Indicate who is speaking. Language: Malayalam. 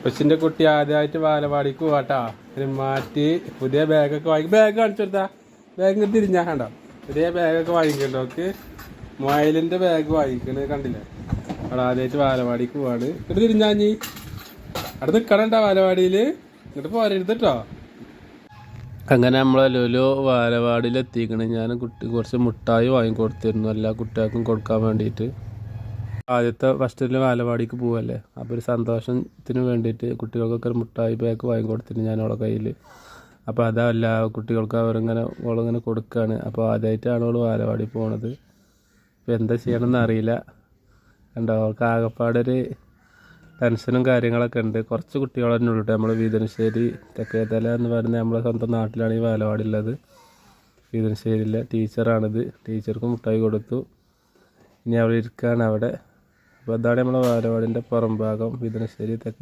Speaker 1: കൊച്ചിൻ്റെ കുട്ടി ആദ്യമായിട്ട് ബാലവാടിക്ക് പോവാട്ടാ. മാറ്റി പുതിയ ബാഗൊക്കെ വാങ്ങി. ബാഗ് കാണിച്ചു കൊടുത്താ. ബാഗ് തിരിഞ്ഞാ കണ്ടോ? പുതിയ ബാഗൊക്കെ വാങ്ങിക്കണ്ടോ? അവർക്ക് മൊയലിൻ്റെ ബാഗ് വാങ്ങിക്കണത് കണ്ടില്ലേ? അവിടെ ആദ്യമായിട്ട് ബാലവാടിക്ക് പോവാണ്. ഇങ്ങോട്ട് തിരിഞ്ഞാഞ്ഞി അവിടെ നിൽക്കണണ്ട ബാലവാടിയിൽ. ഇങ്ങോട്ട് പോരരുത് കേട്ടോ. അങ്ങനെ നമ്മളെ ലുലു ബാലവാടിയിൽ എത്തിക്കണ്. ഞാൻ കുറച്ച് മുട്ടായി വാങ്ങിക്കൊടുത്തിരുന്നു എല്ലാ കുട്ടികൾക്കും കൊടുക്കാൻ വേണ്ടിയിട്ട്. ആദ്യത്തെ ഫസ്റ്റിൽ ബാലവാടിക്ക് പോവല്ലേ, അപ്പോൾ ഒരു സന്തോഷത്തിന് വേണ്ടിയിട്ട് കുട്ടികൾക്കൊക്കെ ഒരു മുട്ടായി ബാഗ് വാങ്ങിക്കൊടുത്തിരുന്നു ഞാൻ അവളെ കയ്യിൽ. അപ്പോൾ അതല്ല കുട്ടികൾക്ക് ഓളിങ്ങനെ കൊടുക്കുകയാണ്. അപ്പോൾ ആദ്യമായിട്ടാണ് അവൾ ബാലവാടി പോണത്. ഇപ്പോൾ എന്താ ചെയ്യണമെന്ന് അറിയില്ല. കണ്ടോ, അവൾക്ക് ആകെപ്പാടൊരു ടെൻഷനും കാര്യങ്ങളൊക്കെ ഉണ്ട്. കുറച്ച് കുട്ടികൾ തന്നെ ഉള്ളൂ. നമ്മൾ വീതനശ്ശേരി തെക്കേതല എന്ന് പറയുന്നത് നമ്മളെ സ്വന്തം നാട്ടിലാണ് ഈ ബാലവാടി ഉള്ളത്. വീതനശ്ശേരിയിലെ ടീച്ചറാണിത്. ടീച്ചർക്ക് മുട്ടായി കൊടുത്തു. ഇനി അവിടെ ഇരിക്കുകയാണ് അവിടെ. അപ്പോൾ അതാണ് നമ്മളെ ബാലവാടിൻ്റെ പുറം ഭാഗം, വീതനശ്ശേരി തെക്കേ.